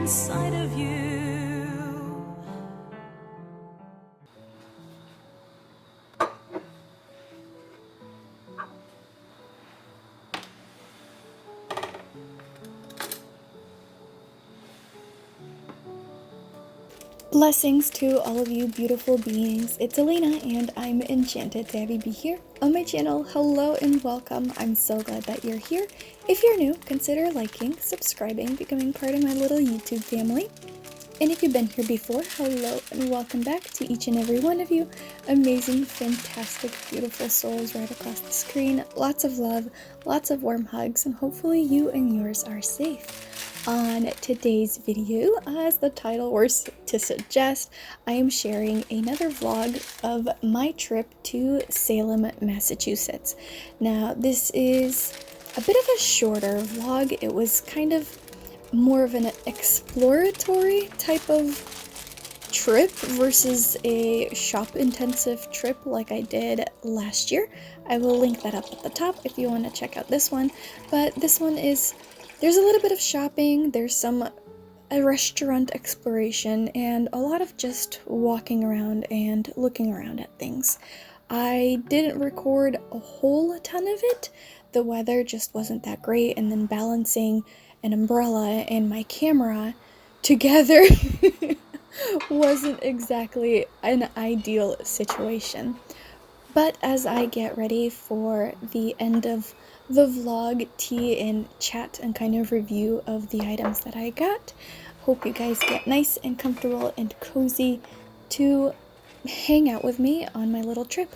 inside of you. Blessings to all of you beautiful beings. It's Elena and I'm enchanted to have you be here on my channel. Hello and welcome. I'm so glad that you're here. If you're new, consider liking, subscribing, becoming part of my little YouTube family. And if you've been here before, hello and welcome back to each and every one of you. Amazing, fantastic, beautiful souls right across the screen. Lots of love, lots of warm hugs, and hopefully you and yours are safe. On today's video, as the title were to suggest, I am sharing another vlog of my trip to Salem, Massachusetts. Now, this is a bit of a shorter vlog. It was kind of more of an exploratory type of trip versus a shop-intensive trip like I did last year. I will link that up at the top if you want to check out this one, but this one is... there's a little bit of shopping, there's a restaurant exploration, and a lot of just walking around and looking around at things. I didn't record a whole ton of it. The weather just wasn't that great, and then balancing an umbrella and my camera together wasn't exactly an ideal situation. But as I get ready for the end of the vlog, tea and chat and kind of review of the items that I got, hope you guys get nice and comfortable and cozy to hang out with me on my little trip.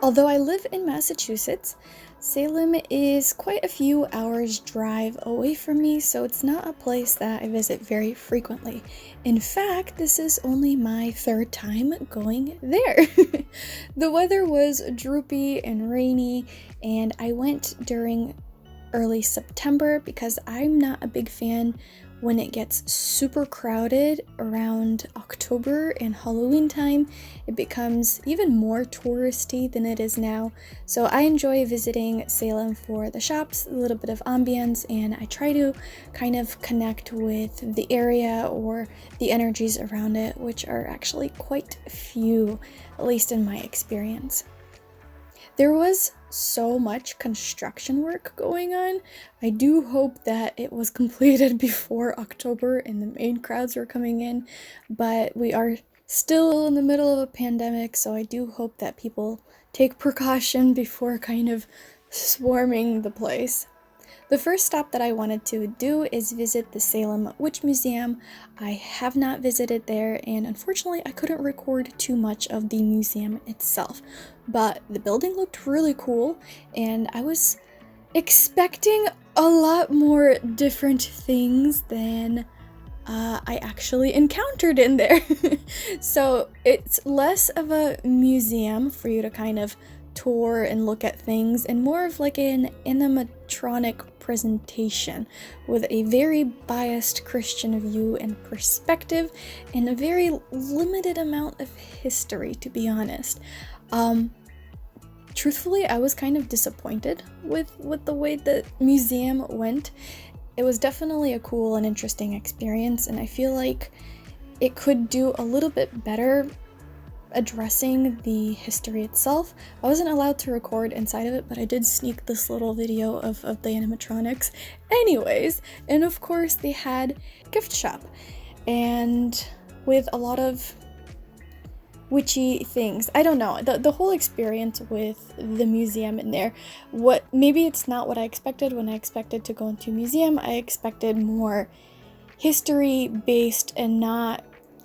Although I live in Massachusetts, Salem is quite a few hours drive away from me, so it's not a place that I visit very frequently. In fact, this is only my third time going there. The weather was droopy and rainy, and I went during early September because I'm not a big fan when it gets super crowded around October and Halloween time. It becomes even more touristy than it is now. So I enjoy visiting Salem for the shops, a little bit of ambience, and I try to kind of connect with the area or the energies around it, which are actually quite few, at least in my experience. There was so much construction work going on. I do hope that it was completed before October and the main crowds were coming in, but we are still in the middle of a pandemic, so I do hope that people take precaution before kind of swarming the place. The first stop that I wanted to do is visit the Salem Witch Museum. I have not visited there, and unfortunately I couldn't record too much of the museum itself, but the building looked really cool, and I was expecting a lot more different things than I actually encountered in there. So it's less of a museum for you to kind of tour and look at things, and more of like an animatronic presentation with a very biased Christian view and perspective and a very limited amount of history, to be honest. Truthfully, I was kind of disappointed with the way the museum went. It was definitely a cool and interesting experience, and I feel like it could do a little bit better addressing the history itself. I wasn't allowed to record inside of it, but I did sneak this little video of the animatronics. Anyways, and of course they had gift shop, and with a lot of witchy things. I don't know, the whole experience with the museum in there, maybe it's not what I expected. When I expected to go into a museum, I expected more history based and not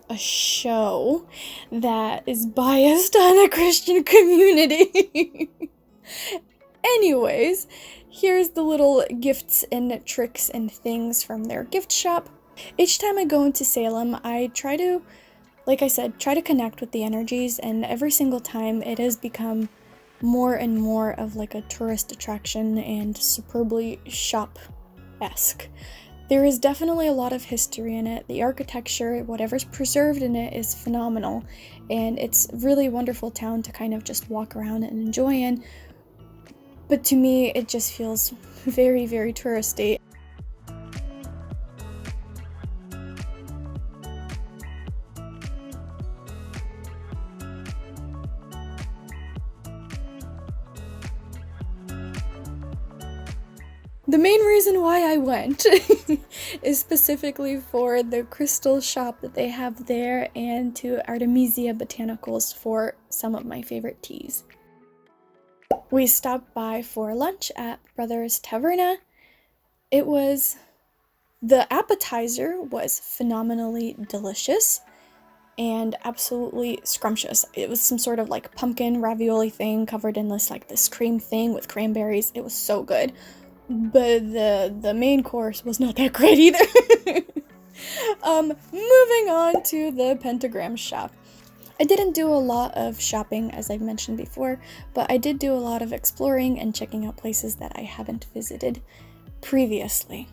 a show that is biased on the Christian community. Anyways, here's the little gifts and tricks and things from their gift shop. Each time I go into Salem, I try to, like I said, try to connect with the energies, and every single time it has become more and more of like a tourist attraction and superbly shop-esque. There is definitely a lot of history in it. The architecture, whatever's preserved in it, is phenomenal, and it's really a wonderful town to kind of just walk around and enjoy in. But to me, it just feels very, very touristy. The main reason why I went is specifically for the crystal shop that they have there, and to Artemisia Botanicals for some of my favorite teas. We stopped by for lunch at Brothers Taverna. The appetizer was phenomenally delicious and absolutely scrumptious. It was some sort of like pumpkin ravioli thing covered in this cream thing with cranberries. It was so good. But the main course was not that great either. Moving on to the pentagram shop. I didn't do a lot of shopping, as I've mentioned before, but I did do a lot of exploring and checking out places that I haven't visited previously.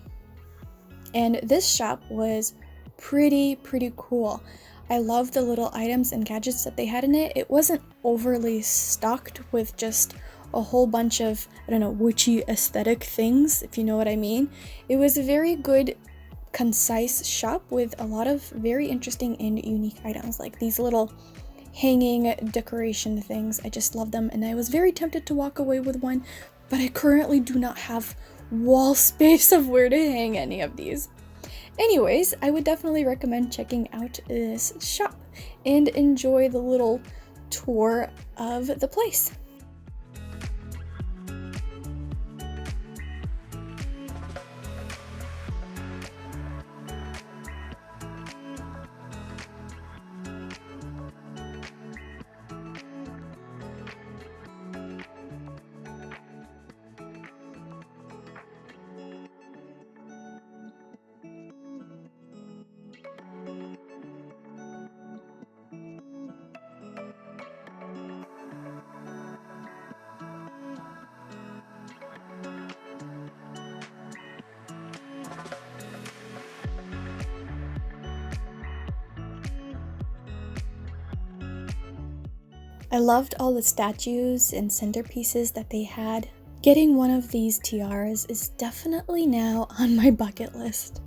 And this shop was pretty cool. I love the little items and gadgets that they had in it. It wasn't overly stocked with just a whole bunch of, I don't know, witchy aesthetic things, if you know what I mean. It was a very good, concise shop with a lot of very interesting and unique items, like these little hanging decoration things. I just love them, and I was very tempted to walk away with one, but I currently do not have wall space of where to hang any of these. Anyways, I would definitely recommend checking out this shop and enjoy the little tour of the place. I loved all the statues and centerpieces that they had. Getting one of these tiaras is definitely now on my bucket list.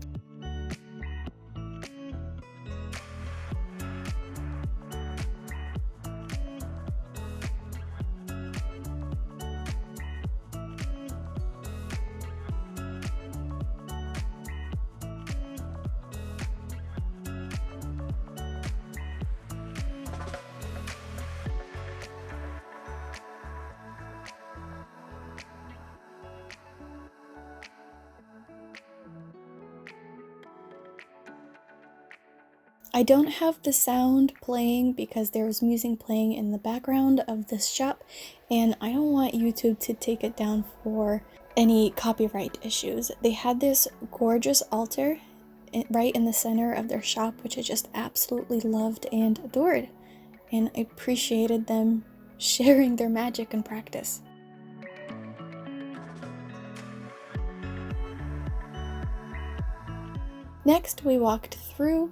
I don't have the sound playing because there was music playing in the background of this shop, and I don't want YouTube to take it down for any copyright issues. They had this gorgeous altar right in the center of their shop, which I just absolutely loved and adored, and I appreciated them sharing their magic and practice. Next, we walked through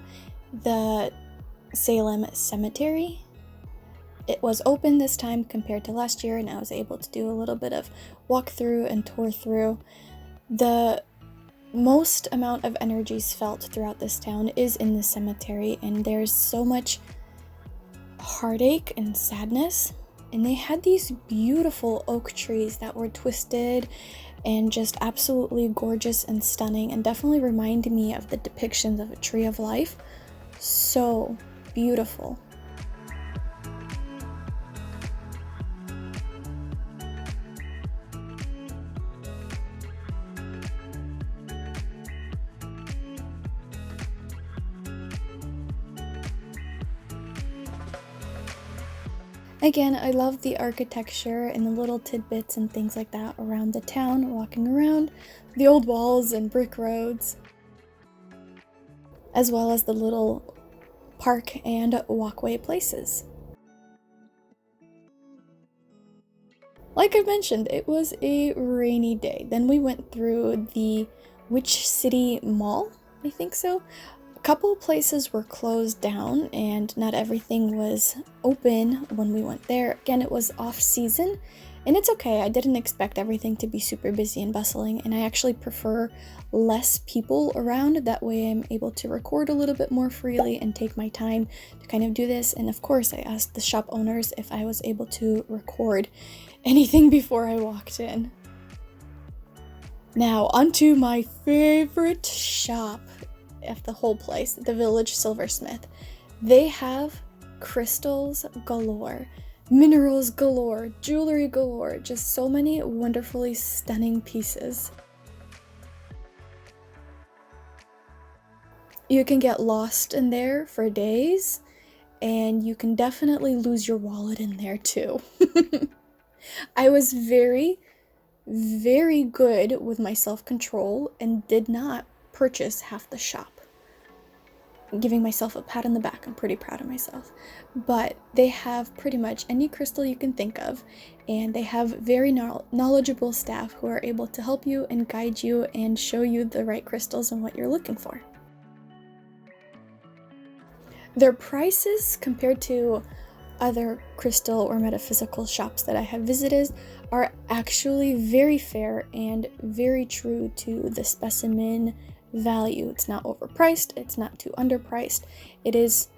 the Salem Cemetery. It was open this time compared to last year, and I was able to do a little bit of walk through and tour through. The most amount of energies felt throughout this town is in the cemetery, and there's so much heartache and sadness. And they had these beautiful oak trees that were twisted and just absolutely gorgeous and stunning, and definitely reminded me of the depictions of a tree of life. So beautiful. Again, I love the architecture and the little tidbits and things like that around the town, walking around the old walls and brick roads, as well as the little park and walkway places. Like I mentioned, it was a rainy day. Then we went through the Witch City Mall, I think so. A couple of places were closed down and not everything was open when we went there. Again, it was off season, and it's okay. I didn't expect everything to be super busy and bustling, and I actually prefer less people around. That way I'm able to record a little bit more freely and take my time to kind of do this. And of course, I asked the shop owners if I was able to record anything before I walked in. Now, onto my favorite shop of the whole place, the Village Silversmith. They have crystals galore, minerals galore, jewelry galore, just so many wonderfully stunning pieces. You can get lost in there for days, and you can definitely lose your wallet in there too. I was very, very good with my self-control and did not purchase half the shop. Giving myself a pat on the back. I'm pretty proud of myself. But they have pretty much any crystal you can think of, and they have very knowledgeable staff who are able to help you and guide you and show you the right crystals and what you're looking for. Their prices compared to other crystal or metaphysical shops that I have visited are actually very fair and very true to the specimen value. It's not overpriced, it's not too underpriced. It is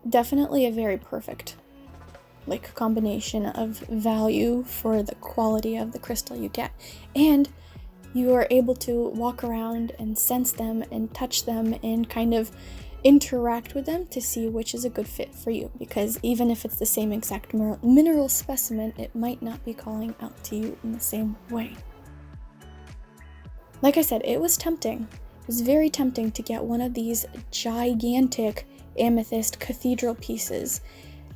definitely a very perfect combination of value for the quality of the crystal you get. And you are able to walk around and sense them and touch them and kind of interact with them to see which is a good fit for you, because even if it's the same exact mineral specimen, it might not be calling out to you in the same way. Like I said, it was tempting. It was very tempting to get one of these gigantic amethyst cathedral pieces.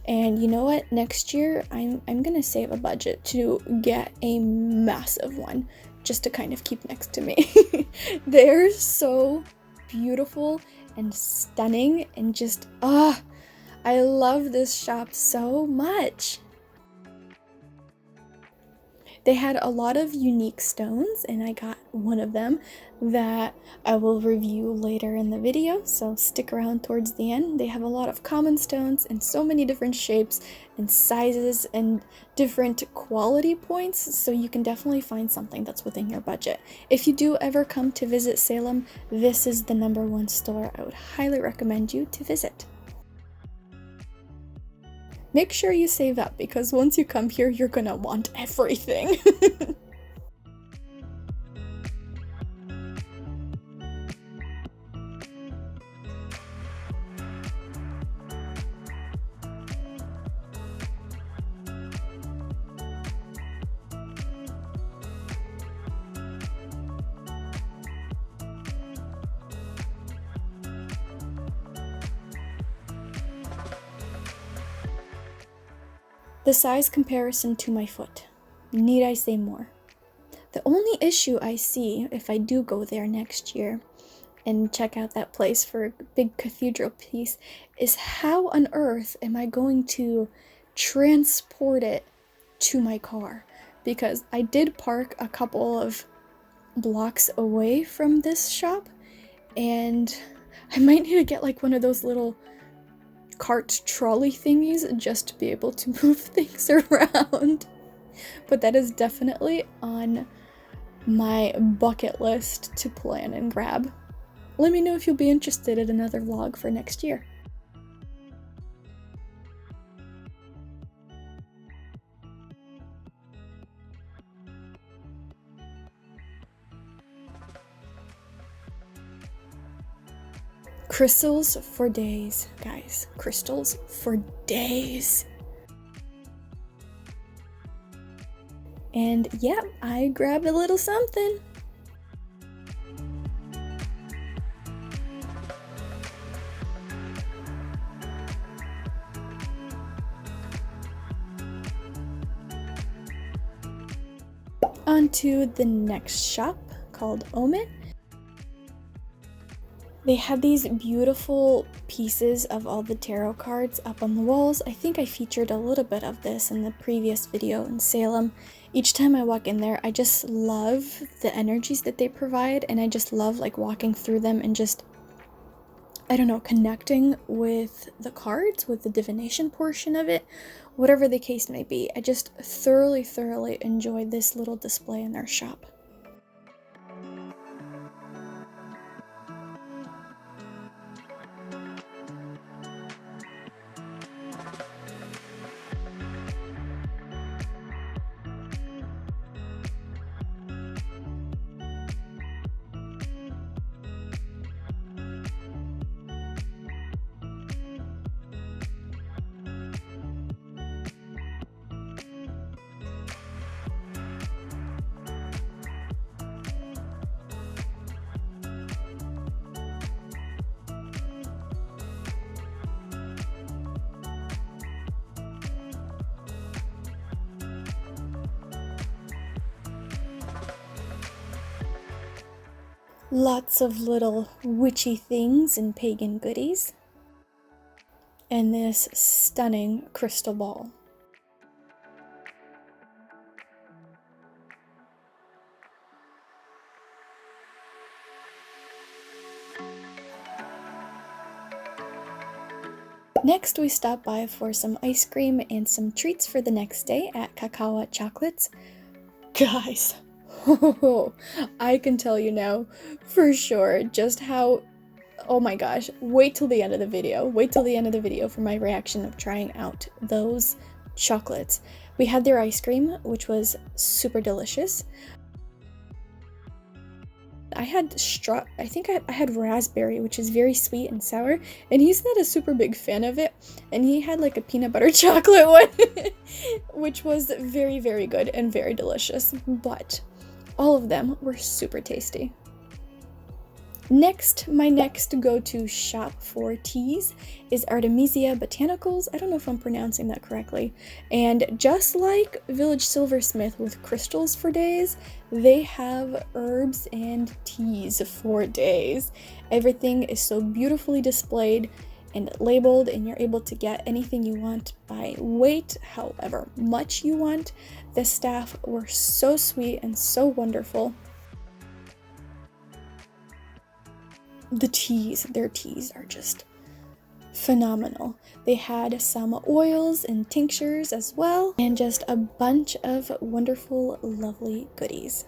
And you know what? Next year, I'm gonna save a budget to get a massive one just to kind of keep next to me. They're so beautiful and stunning and just, I love this shop so much. They had a lot of unique stones, and I got one of them that I will review later in the video, so stick around towards the end. They have a lot of common stones in so many different shapes and sizes and different quality points, so you can definitely find something that's within your budget. If you do ever come to visit Salem, this is the #1 store I would highly recommend you to visit. Make sure you save up, because once you come here, you're gonna want everything. The size comparison to my foot. Need I say more? The only issue I see if I do go there next year and check out that place for a big cathedral piece is how on earth am I going to transport it to my car? Because I did park a couple of blocks away from this shop, and I might need to get like one of those little cart trolley thingies just to be able to move things around. But that is definitely on my bucket list to plan and grab. Let me know if you'll be interested in another vlog for next year. Crystals for days, guys. Crystals for days. And yeah, I grabbed a little something. On to the next shop called Omen. They had these beautiful pieces of all the tarot cards up on the walls. I think I featured a little bit of this in the previous video in Salem. Each time I walk in there, I just love the energies that they provide, and I just love like walking through them and just, I don't know, connecting with the cards, with the divination portion of it, whatever the case may be. I just thoroughly enjoyed this little display in their shop. Lots of little witchy things and pagan goodies. And this stunning crystal ball. Next, we stopped by for some ice cream and some treats for the next day at Cacao Chocolates. Guys, I can tell you now for sure just how, oh my gosh, wait till the end of the video. Wait till the end of the video for my reaction of trying out those chocolates. We had their ice cream, which was super delicious. I had I think I had raspberry, which is very sweet and sour, and he's not a super big fan of it, and he had like a peanut butter chocolate one, which was very good and very delicious, but all of them were super tasty. Next, my next go-to shop for teas is Artemisia Botanicals. I don't know if I'm pronouncing that correctly. And just like Village Silversmith with crystals for days, they have herbs and teas for days. Everything is so beautifully displayed and labeled, and you're able to get anything you want by weight, however much you want. The staff were so sweet and so wonderful. The teas, their teas are just phenomenal. They had some oils and tinctures as well, and just a bunch of wonderful, lovely goodies.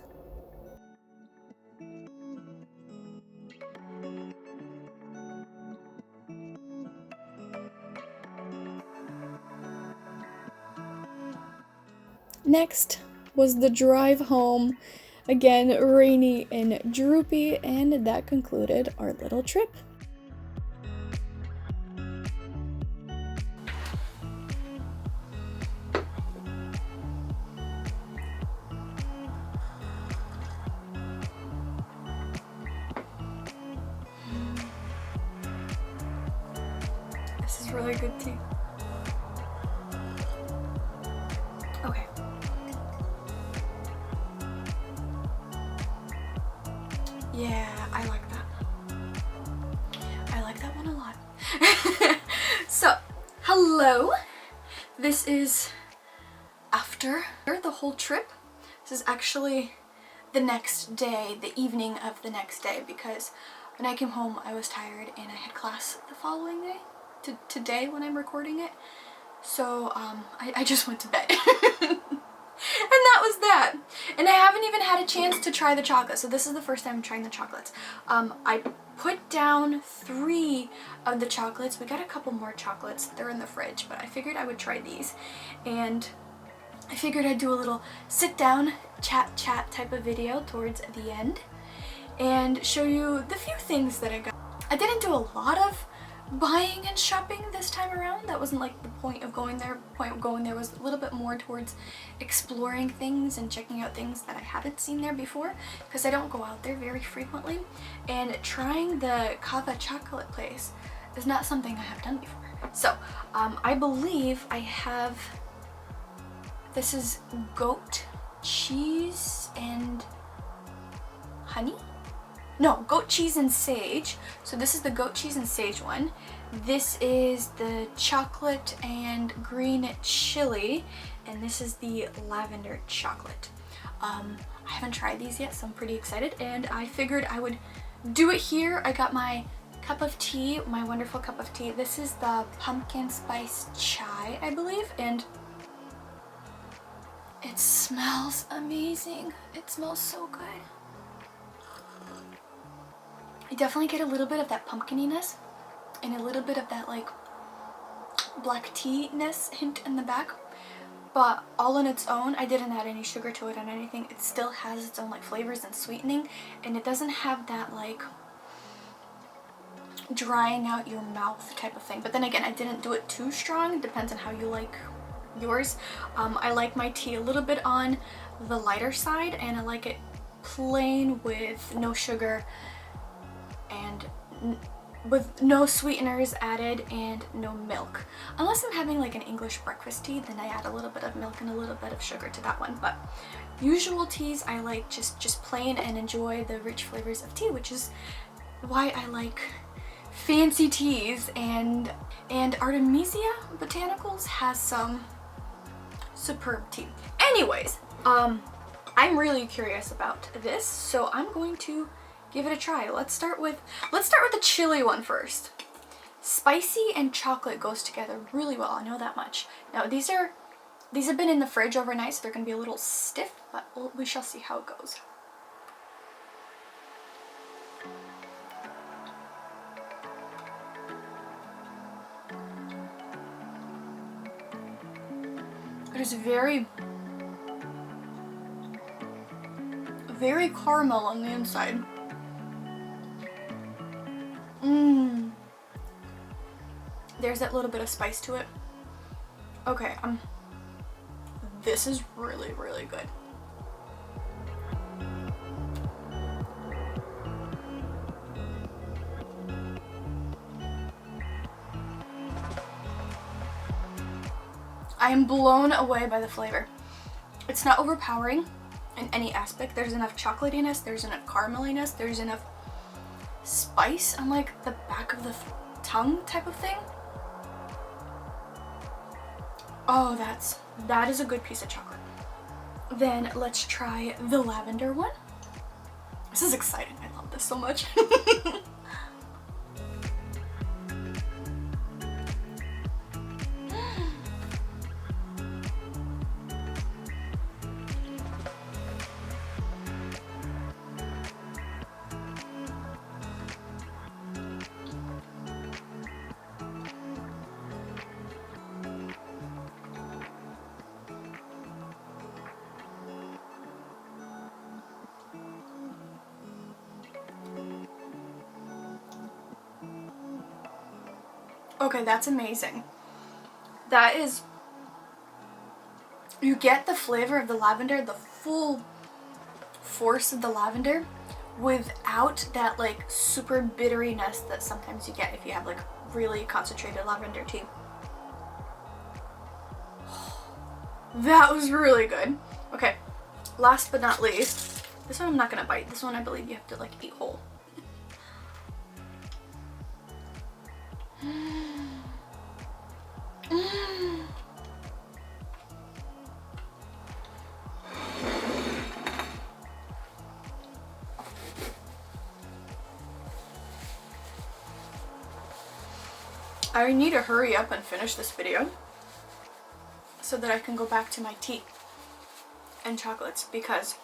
Next was the drive home. Again, rainy and droopy, and that concluded our little trip. This is really good tea. Okay. Yeah, I like that. I like that one a lot. So, hello. This is after the whole trip. This is actually the next day, the evening of the next day, because when I came home, I was tired and I had class the following day, today when I'm recording it. So I just went to bed. And that was that. And I haven't even had a chance to try the chocolate. So this is the first time I'm trying the chocolates. I put down 3 of the chocolates. We got a couple more chocolates. They're in the fridge, but I figured I would try these. And I figured I'd do a little sit down, chat type of video towards the end and show you the few things that I got. I didn't do a lot of buying and shopping this time around. That wasn't like the point of going there. The point of going there was a little bit more towards exploring things and checking out things that I haven't seen there before, because I don't go out there very frequently, and trying the kava chocolate place is not something I have done before. So I believe I have, this is goat cheese and honey? No, goat cheese and sage. So this is the goat cheese and sage one. This is the chocolate and green chili, and this is the lavender chocolate. I haven't tried these yet, so I'm pretty excited, and I figured I would do it here. I got my cup of tea, my wonderful cup of tea. This is the pumpkin spice chai, I believe, and it smells amazing. It smells so good. I definitely get a little bit of that pumpkininess and a little bit of that like black tea-ness hint in the back, but all on its own. I didn't add any sugar to it or anything. It still has its own like flavors and sweetening, and it doesn't have that like drying out your mouth type of thing. But then again, I didn't do it too strong. It depends on how you like yours. I like my tea a little bit on the lighter side, and I like it plain with no sugar and with no sweeteners added and no milk. Unless I'm having like an English breakfast tea, then I add a little bit of milk and a little bit of sugar to that one. But usual teas I like just plain and enjoy the rich flavors of tea, which is why I like fancy teas. And Artemisia Botanicals has some superb tea. Anyways, I'm really curious about this, so I'm going to give it a try. Let's start with the chili one first. Spicy and chocolate goes together really well, I know that much. Now these have been in the fridge overnight, so they're gonna be a little stiff, but we shall see how it goes. It is very caramel on the inside. There's that little bit of spice to it. Okay, this is really, really good. I am blown away by the flavor. It's not overpowering in any aspect. There's enough chocolatiness, there's enough carameliness, there's enough spice on like the back of the tongue type of thing. Oh, that is a good piece of chocolate. Then let's try the lavender one. This is exciting. I love this so much. Okay, that's amazing. That is, you get the flavor of the lavender, the full force of the lavender, without that like super bitteriness that sometimes you get if you have like really concentrated lavender tea. That was really good. Okay, last but not least, this one I'm not gonna bite. This one I believe you have to like eat whole. I need to hurry up and finish this video so that I can go back to my tea and chocolates, because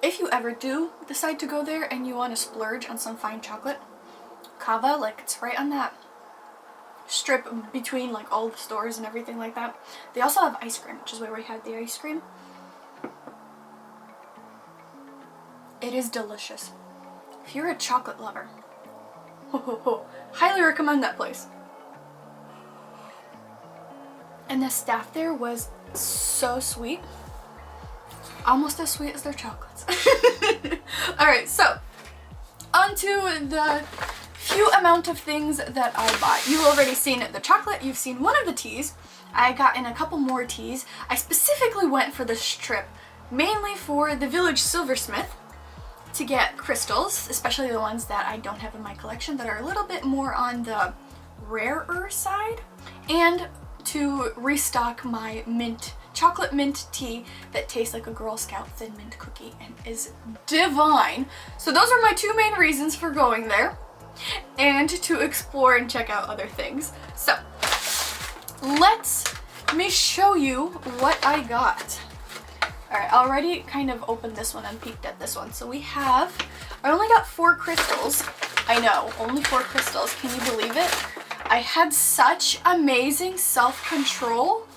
if you ever do decide to go there and you want to splurge on some fine chocolate, Kava, like, it's right on that strip between like all the stores and everything like that. They also have ice cream, which is where we had the ice cream. It is delicious. If you're a chocolate lover, highly recommend that place. And the staff there was so sweet. Almost as sweet as their chocolates. Alright, so on to the few amount of things that I bought. You've already seen the chocolate, you've seen one of the teas. I got in a couple more teas. I specifically went for this trip mainly for the Village Silversmith to get crystals, especially the ones that I don't have in my collection that are a little bit more on the rarer side, and to restock my chocolate mint tea that tastes like a Girl Scout Thin Mint cookie and is divine. So those are my two main reasons for going there, and to explore and check out other things. So let me show you what I got. Alright, I already kind of opened this one and peeked at this one. So I only got 4 crystals. I know, only 4 crystals. Can you believe it? I had such amazing self-control.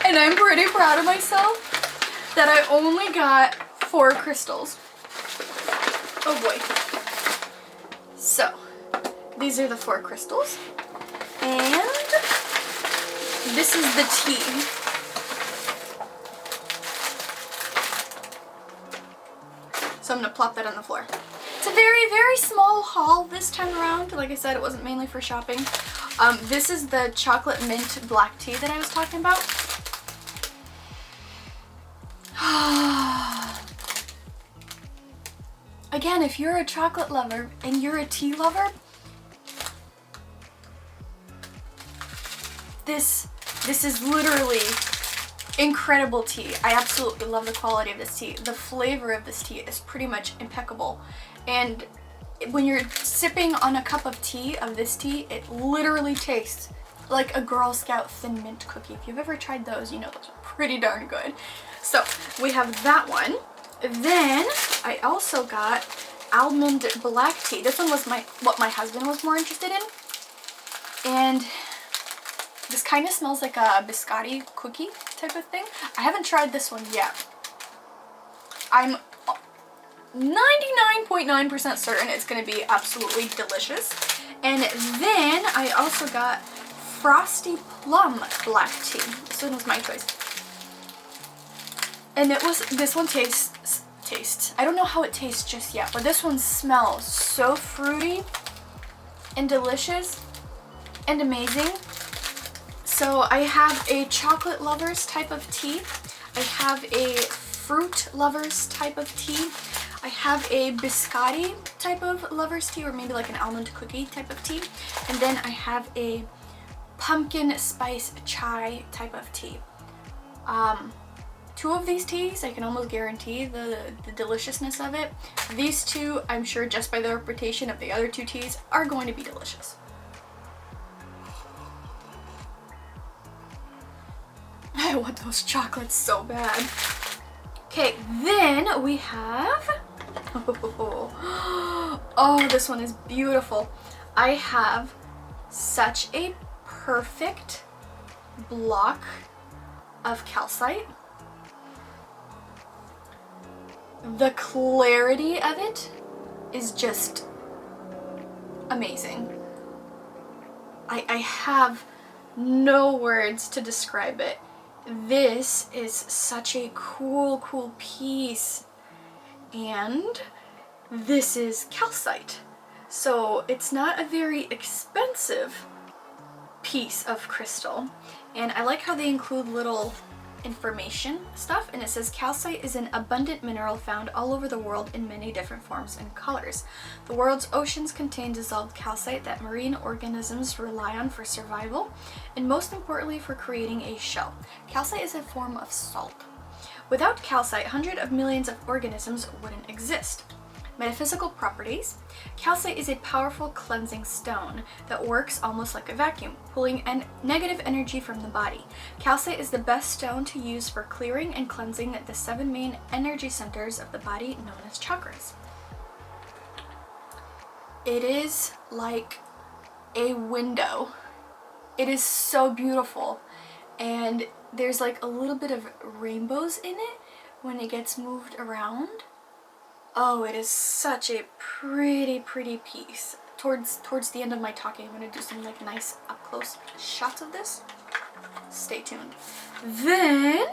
And I'm pretty proud of myself that I only got 4 crystals. Oh boy. So, these are the 4 crystals. And this is the tea. So I'm gonna plop that on the floor. It's a very, very small haul this time around. Like I said, it wasn't mainly for shopping. This is the chocolate mint black tea that I was talking about. Again, if you're a chocolate lover and you're a tea lover, this is literally incredible tea. I absolutely love the quality of this tea. The flavor of this tea is pretty much impeccable. And when you're sipping on a cup of tea, of this tea, it literally tastes like a Girl Scout Thin Mint cookie. If you've ever tried those, you know those are pretty darn good. So we have that one. Then I also got almond black tea. This one was what my husband was more interested in. And this kind of smells like a biscotti cookie type of thing. I haven't tried this one yet. I'm 99.9% certain it's going to be absolutely delicious. And then I also got frosty plum black tea. This one was my choice. And this one tastes, I don't know how it tastes just yet, but this one smells so fruity and delicious and amazing. So I have a chocolate lovers type of tea. I have a fruit lovers type of tea. I have a biscotti type of lovers tea, or maybe like an almond cookie type of tea. And then I have a pumpkin spice chai type of tea. 2 of these teas, I can almost guarantee the deliciousness of it. These 2, I'm sure just by the reputation of the other 2 teas, are going to be delicious. I want those chocolates so bad. Okay, then we have... Oh, this one is beautiful. I have such a perfect block of calcite. The clarity of it is just amazing. I have no words to describe it. This is such a cool piece. And this is calcite. So it's not a very expensive piece of crystal. And I like how they include little information stuff, and it says calcite is an abundant mineral found all over the world in many different forms and colors. The world's oceans contain dissolved calcite that marine organisms rely on for survival, and most importantly for creating a shell. Calcite is a form of salt. Without calcite, hundreds of millions of organisms wouldn't exist. Metaphysical properties. Calcite is a powerful cleansing stone that works almost like a vacuum, pulling negative energy from the body. Calcite is the best stone to use for clearing and cleansing the 7 main energy centers of the body known as chakras. It is like a window. It is so beautiful, and there's like a little bit of rainbows in it when it gets moved around. Oh, it is such a pretty piece. Towards the end of my talking, I'm going to do some like nice up close shots of this. Stay tuned. Then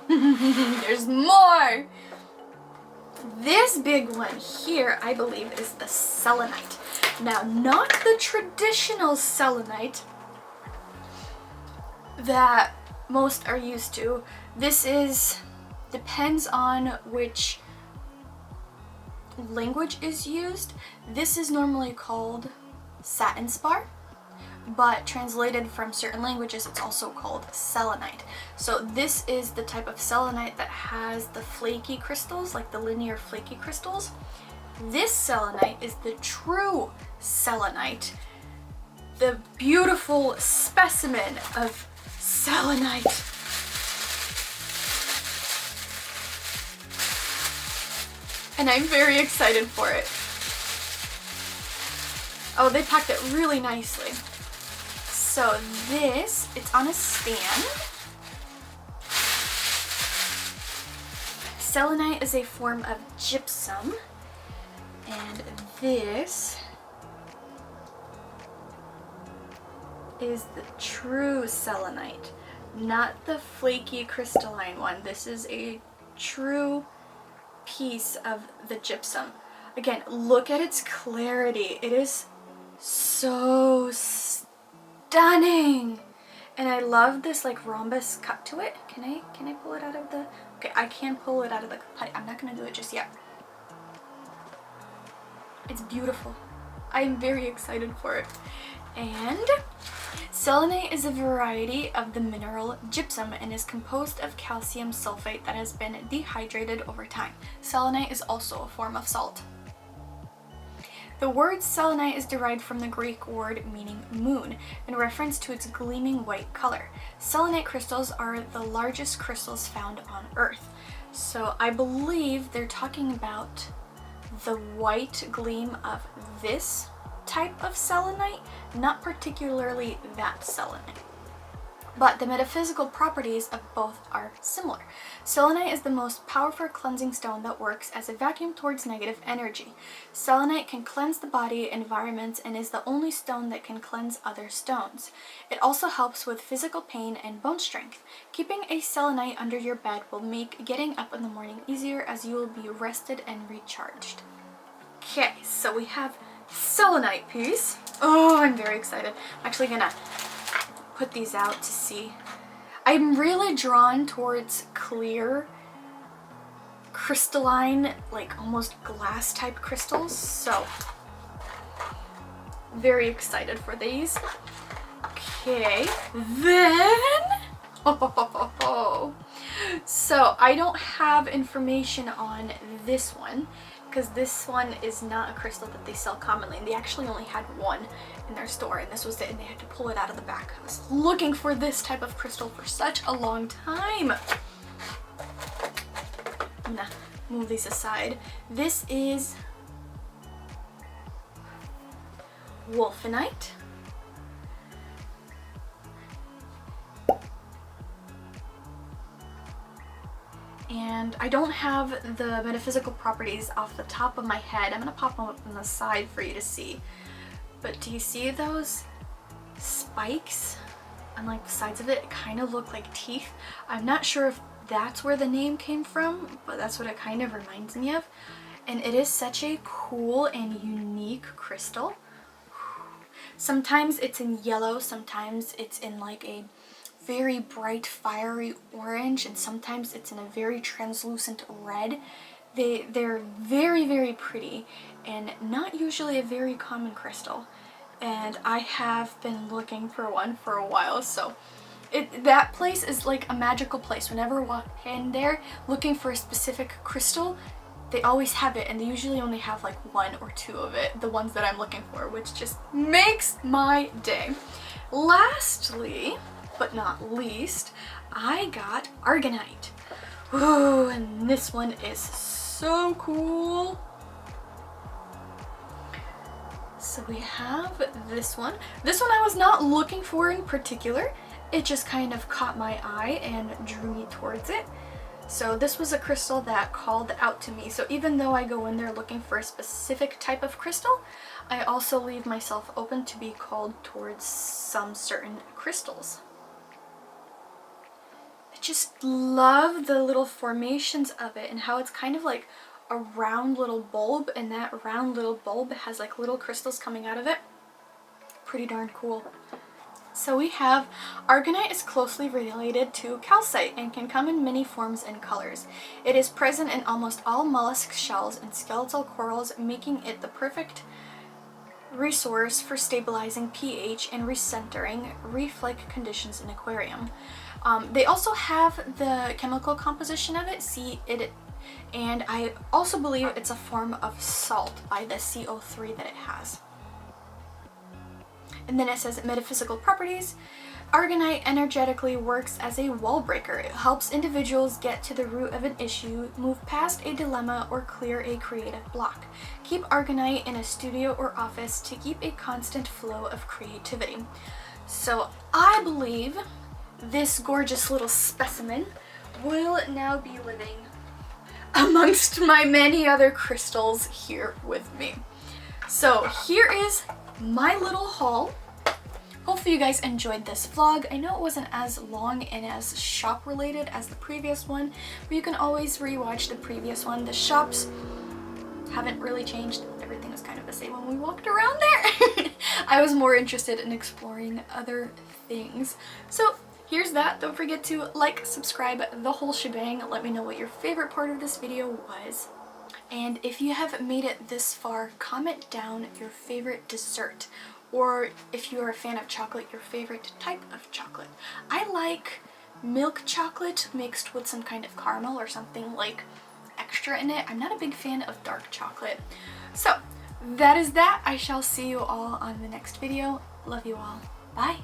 there's more. This big one here, I believe, is the selenite. Now, not the traditional selenite that most are used to. This depends on which language is used. This is normally called satin spar, but translated from certain languages it's also called selenite. So this is the type of selenite that has the flaky crystals, like the linear flaky crystals. This selenite is the true selenite, the beautiful specimen of selenite. And I'm very excited for it. Oh, they packed it really nicely. So this, it's on a stand. Selenite is a form of gypsum. And this is the true selenite, not the flaky crystalline one. This is a true piece of the gypsum. Again, look at its clarity. It is so stunning. And I love this like rhombus cut to it. Can I pull it out of the, okay, I can pull it out of the putty. I'm not gonna do it just yet. It's beautiful. I'm very excited for it. And selenite is a variety of the mineral gypsum and is composed of calcium sulfate that has been dehydrated over time. Selenite is also a form of salt. The word selenite is derived from the Greek word meaning moon, in reference to its gleaming white color. Selenite crystals are the largest crystals found on Earth. So I believe they're talking about the white gleam of this type of selenite, not particularly that selenite. But the metaphysical properties of both are similar. Selenite is the most powerful cleansing stone that works as a vacuum towards negative energy. Selenite can cleanse the body, environments, and is the only stone that can cleanse other stones. It also helps with physical pain and bone strength. Keeping a selenite under your bed will make getting up in the morning easier, as you will be rested and recharged. Okay, so we have selenite piece. Oh, I'm very excited. I'm actually gonna put these out to see. I'm really drawn towards clear, crystalline, like almost glass type crystals, so very excited for these. Okay, then so I don't have information on this one, because this one is not a crystal that they sell commonly, and they actually only had one in their store, and this was it, and they had to pull it out of the back. I was looking for this type of crystal for such a long time. I'm gonna move these aside. This is wolfenite. And I don't have the metaphysical properties off the top of my head. I'm gonna pop them up on the side for you to see. But do you see those spikes on like the sides of it? It kind of look like teeth. I'm not sure if that's where the name came from, but that's what it kind of reminds me of. And it is such a cool and unique crystal. Sometimes it's in yellow, sometimes it's in like a very bright fiery orange, and sometimes it's in a very translucent red. They're very pretty and not usually a very common crystal, and I have been looking for one for a while. So that place is like a magical place. Whenever I walk in there looking for a specific crystal, they always have it, and they usually only have like 1 or 2 of it, the ones that I'm looking for, which just makes my day. Lastly, but not least, I got Argonite. Ooh, and this one is so cool. So we have this one. This one I was not looking for in particular. It just kind of caught my eye and drew me towards it. So this was a crystal that called out to me. So even though I go in there looking for a specific type of crystal, I also leave myself open to be called towards some certain crystals. I just love the little formations of it and how it's kind of like a round little bulb, and that round little bulb has like little crystals coming out of it. Pretty darn cool. So we have Argonite is closely related to calcite and can come in many forms and colors. It is present in almost all mollusk shells and skeletal corals, making it the perfect resource for stabilizing pH and recentering reef-like conditions in aquarium. They also have the chemical composition of it, and I also believe it's a form of salt by the CO3 that it has. And then it says metaphysical properties. Argonite energetically works as a wall breaker. It helps individuals get to the root of an issue, move past a dilemma, or clear a creative block. Keep Argonite in a studio or office to keep a constant flow of creativity. So I believe this gorgeous little specimen will now be living amongst my many other crystals here with me. So here is my little haul. Hopefully you guys enjoyed this vlog. I know it wasn't as long and as shop related as the previous one, but you can always rewatch the previous one. The shops haven't really changed. Everything is kind of the same when we walked around there. I was more interested in exploring other things. So here's that. Don't forget to like, subscribe, the whole shebang. Let me know what your favorite part of this video was. And if you have made it this far, comment down your favorite dessert, or if you are a fan of chocolate, your favorite type of chocolate. I like milk chocolate mixed with some kind of caramel or something like extra in it. I'm not a big fan of dark chocolate. So that is that. I shall see you all on the next video. Love you all. Bye.